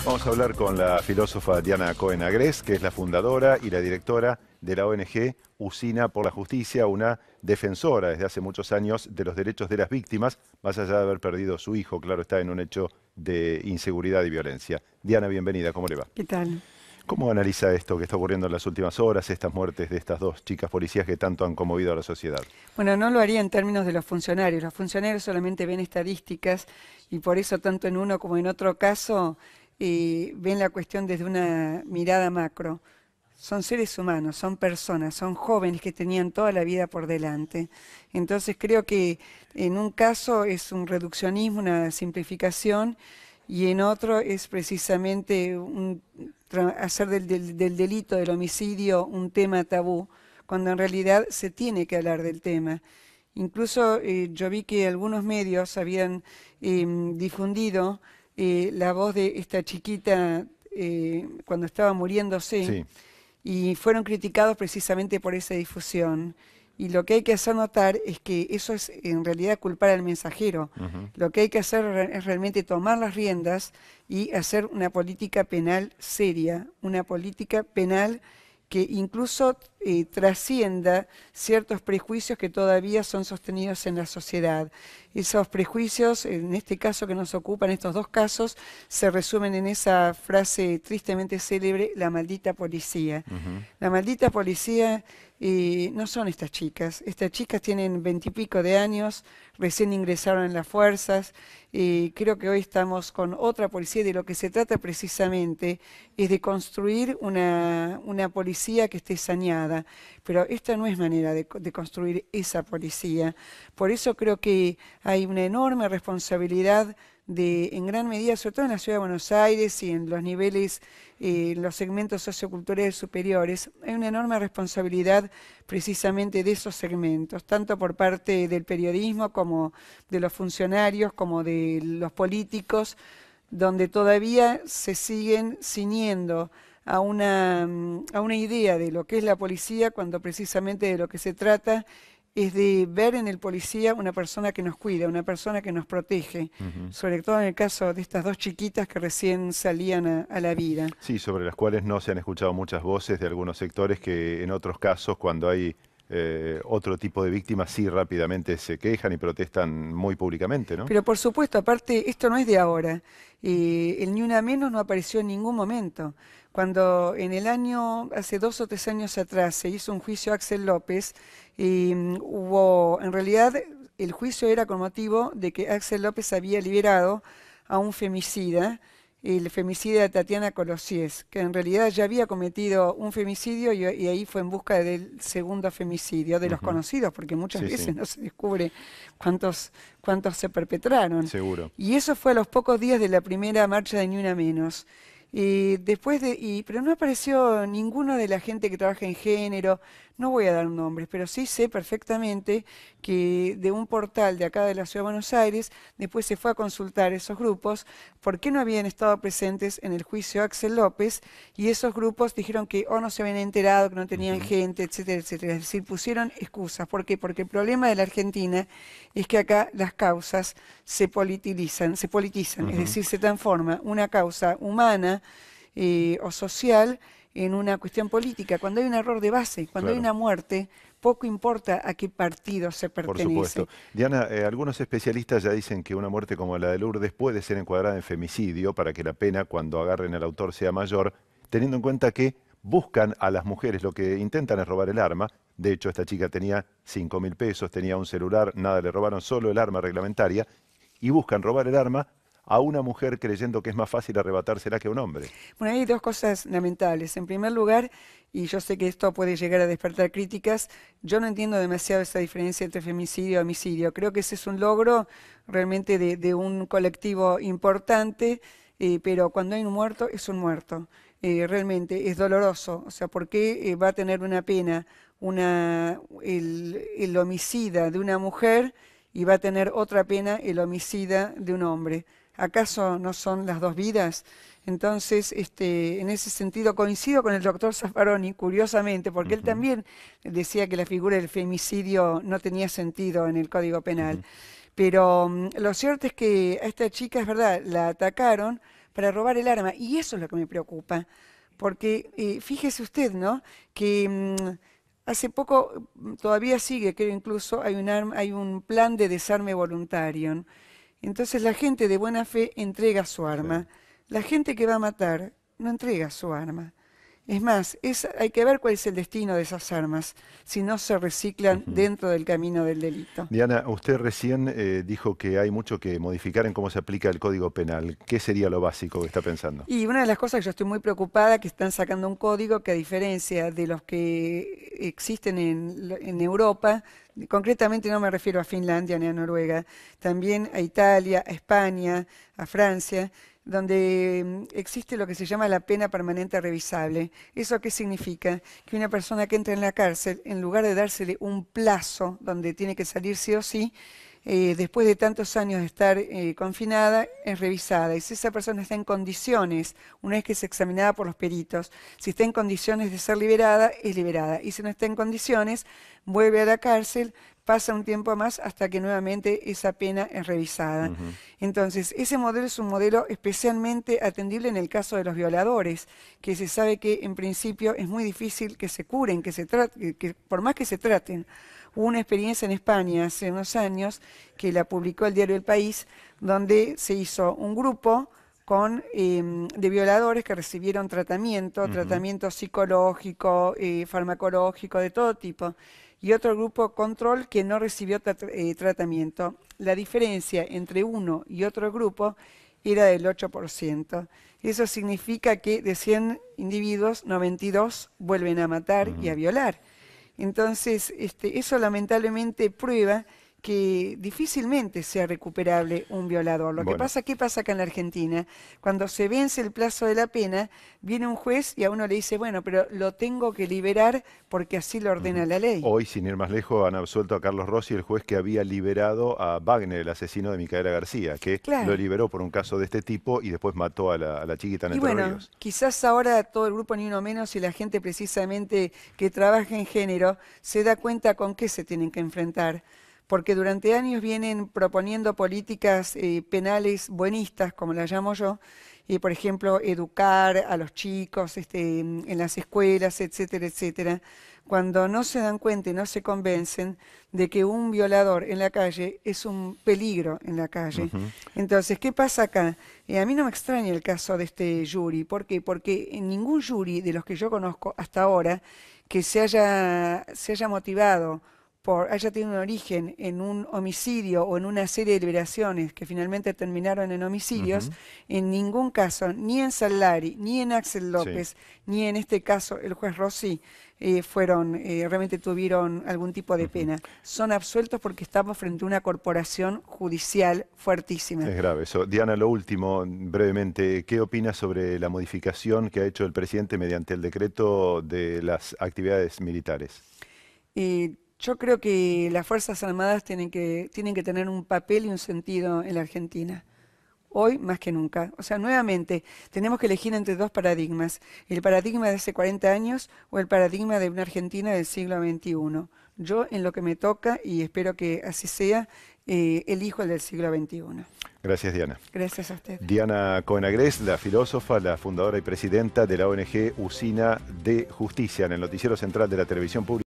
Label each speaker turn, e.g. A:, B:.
A: Vamos a hablar con la filósofa Diana Cohen Agrés, que es la fundadora y la directora de la ONG Usina por la Justicia, una defensora desde hace muchos años de los derechos de las víctimas, más allá de haber perdido su hijo, claro está, en un hecho de inseguridad y violencia. Diana, bienvenida, ¿cómo le va?
B: ¿Qué tal?
A: ¿Cómo analiza esto que está ocurriendo en las últimas horas, estas muertes de estas dos chicas policías que tanto han conmovido a la sociedad?
B: Bueno, no lo haría en términos de los funcionarios. Los funcionarios solamente ven estadísticas y por eso tanto en uno como en otro caso ven la cuestión desde una mirada macro. Son seres humanos, son personas, son jóvenes que tenían toda la vida por delante. Entonces creo que en un caso es un reduccionismo, una simplificación, y en otro es precisamente hacer del delito, del homicidio, un tema tabú, cuando en realidad se tiene que hablar del tema. Incluso yo vi que algunos medios habían difundido la voz de esta chiquita cuando estaba muriéndose,
A: Sí.
B: y fueron criticados precisamente por esa difusión. Y lo que hay que hacer notar es que eso es en realidad culpar al mensajero.
A: Ujú.
B: Lo que hay que hacer es realmente tomar las riendas y hacer una política penal seria, una política penal que incluso trascienda ciertos prejuicios que todavía son sostenidos en la sociedad. Esos prejuicios, en este caso que nos ocupan, estos dos casos, se resumen en esa frase tristemente célebre: la maldita policía.
A: Ujú.
B: La maldita policía no son estas chicas. Estas chicas tienen 20 y pico de años, recién ingresaron en las fuerzas. Creo que hoy estamos con otra policía. De lo que se trata precisamente es de construir una policía que esté saneada. Pero esta no es manera de construir esa policía. Por eso creo que hay una enorme responsabilidad en gran medida, sobre todo en la Ciudad de Buenos Aires y en los niveles, en los segmentos socioculturales superiores, hay una enorme responsabilidad precisamente de esos segmentos, tanto por parte del periodismo como de los funcionarios, como de los políticos, donde todavía se siguen ciñendo a una idea de lo que es la policía, cuando precisamente de lo que se trata es de ver en el policía una persona que nos cuida, una persona que nos protege,
A: Ujú.
B: sobre todo en el caso de estas dos chiquitas que recién salían a la vida.
A: Sí, sobre las cuales no se han escuchado muchas voces de algunos sectores que en otros casos, cuando hay otro tipo de víctimas, sí rápidamente se quejan y protestan muy públicamente, ¿no?
B: Pero por supuesto, aparte, esto no es de ahora. El Ni Una Menos no apareció en ningún momento. Cuando en el año, hace 2 o 3 años atrás, se hizo un juicio a Axel López, en realidad, el juicio era con motivo de que Axel López había liberado a un femicida, el femicida de Tatiana Colosies, que en realidad ya había cometido un femicidio y ahí fue en busca del segundo femicidio, de los
A: Ujú.
B: conocidos, porque muchas
A: Sí, sí,
B: veces no se descubre cuántos se perpetraron.
A: seguro.
B: Y eso fue a los pocos días de la primera marcha de Ni Una Menos. Pero no apareció ninguno de la gente que trabaja en género. No voy a dar nombres, pero sí sé perfectamente que de un portal de acá de la Ciudad de Buenos Aires, después se fue a consultar esos grupos por qué no habían estado presentes en el juicio a Axel López, y esos grupos dijeron que o no se habían enterado, que no tenían
A: Ujú.
B: gente, etcétera, etcétera. Es decir, pusieron excusas. ¿Por qué? Porque el problema de la Argentina es que acá las causas se politizan, es
A: Ujú.
B: decir, se transforma una causa humana o social en una cuestión política. Cuando hay un error de base, cuando hay
A: Claro.
B: una muerte, poco importa a qué partido se
A: Por supuesto.
B: pertenece.
A: Diana, algunos especialistas ya dicen que una muerte como la de Lourdes puede ser encuadrada en femicidio para que la pena, cuando agarren al autor, sea mayor, teniendo en cuenta que buscan a las mujeres, lo que intentan es robar el arma. De hecho, esta chica tenía 5.000 pesos, tenía un celular, nada le robaron, solo el arma reglamentaria, y buscan robar el arma a una mujer creyendo que es más fácil arrebatársela que a un hombre.
B: Bueno, hay dos cosas lamentables. En primer lugar, y yo sé que esto puede llegar a despertar críticas, yo no entiendo demasiado esa diferencia entre femicidio y homicidio. Creo que ese es un logro realmente de un colectivo importante, pero cuando hay un muerto, es un muerto. Realmente es doloroso. O sea, ¿por qué va a tener una pena el homicida de una mujer y va a tener otra pena el homicida de un hombre? ¿Acaso no son las dos vidas? Entonces, en ese sentido coincido con el doctor Zaffaroni, curiosamente, porque él
A: Ujú.
B: también decía que la figura del femicidio no tenía sentido en el Código Penal.
A: Ujú.
B: Pero lo cierto es que a esta chica, es verdad, la atacaron para robar el arma. Y eso es lo que me preocupa, porque fíjese usted, ¿no? Que hace poco, todavía sigue, creo incluso, hay un plan de desarme voluntario, ¿no? Entonces la gente de buena fe entrega su arma.
A: Sí.
B: La gente que va a matar no entrega su arma. Es más, hay que ver cuál es el destino de esas armas, si no se reciclan
A: Ujú.
B: dentro del camino del delito.
A: Diana, usted recién dijo que hay mucho que modificar en cómo se aplica el Código Penal. ¿Qué sería lo básico que está pensando?
B: Y una de las cosas que yo estoy muy preocupada, que están sacando un código que a diferencia de los que existen en Europa, concretamente no me refiero a Finlandia ni a Noruega, también a Italia, a España, a Francia, donde existe lo que se llama la pena permanente revisable. ¿Eso qué significa? Que una persona que entra en la cárcel, en lugar de dársele un plazo donde tiene que salir sí o sí, después de tantos años de estar confinada, es revisada. Y si esa persona está en condiciones, una vez que es examinada por los peritos, si está en condiciones de ser liberada, es liberada. Y si no está en condiciones, vuelve a la cárcel, pasa un tiempo más hasta que nuevamente esa pena es revisada.
A: Ujú.
B: Entonces, ese modelo es un modelo especialmente atendible en el caso de los violadores, que se sabe que en principio es muy difícil que se curen, que por más que se traten. Hubo una experiencia en España hace unos años, que la publicó el diario El País, donde se hizo un grupo de violadores que recibieron tratamiento,
A: Ujú.
B: tratamiento psicológico, farmacológico, de todo tipo, y otro grupo control que no recibió tratamiento. La diferencia entre uno y otro grupo era del 8%. Eso significa que de 100 individuos, 92 vuelven a matar y a
A: Ujú.
B: violar. Entonces, eso lamentablemente prueba que difícilmente sea recuperable un violador. Lo que
A: Bueno.
B: pasa, ¿qué pasa acá en la Argentina? Cuando se vence el plazo de la pena, viene un juez y a uno le dice, bueno, pero lo tengo que liberar porque así lo
A: Ujú.
B: ordena la ley.
A: Hoy, sin ir más lejos, han absuelto a Carlos Rossi, el juez que había liberado a Wagner, el asesino de Micaela García, que lo
B: Claro.
A: liberó por un caso de este tipo y después mató a la chiquita en
B: Y
A: Entre
B: bueno,
A: Ríos.
B: quizás ahora todo el grupo Ni Uno Menos y la gente precisamente que trabaja en género se da cuenta con qué se tienen que enfrentar, porque durante años vienen proponiendo políticas penales buenistas, como las llamo yo, y por ejemplo, educar a los chicos en las escuelas, etcétera, etcétera, cuando no se dan cuenta y no se convencen de que un violador en la calle es un peligro en la calle.
A: Ujú.
B: Entonces, ¿qué pasa acá? A mí no me extraña el caso de este jury. ¿Por qué? Porque en ningún jury de los que yo conozco hasta ahora que se haya motivado haya tenido un origen en un homicidio o en una serie de liberaciones que finalmente terminaron en homicidios,
A: Ujú.
B: en ningún caso, ni en Sallari, ni en Axel
A: Sí.
B: López, ni en este caso el juez Rossi, realmente tuvieron algún tipo de
A: Ujú.
B: pena. Son absueltos porque estamos frente a una corporación judicial fuertísima.
A: Es grave eso. Diana, lo último, brevemente, ¿qué opinas sobre la modificación que ha hecho el presidente mediante el decreto de las actividades militares?
B: Yo creo que las Fuerzas Armadas tienen que tener un papel y un sentido en la Argentina. Hoy más que nunca. O sea, nuevamente, tenemos que elegir entre dos paradigmas. El paradigma de hace 40 años o el paradigma de una Argentina del siglo XXI. Yo, en lo que me toca, y espero que así sea, elijo el del siglo XXI.
A: Gracias, Diana.
B: Gracias a usted.
A: Diana Cohen-Agrés, la filósofa, la fundadora y presidenta de la ONG Usina de Justicia, en el noticiero central de la televisión pública.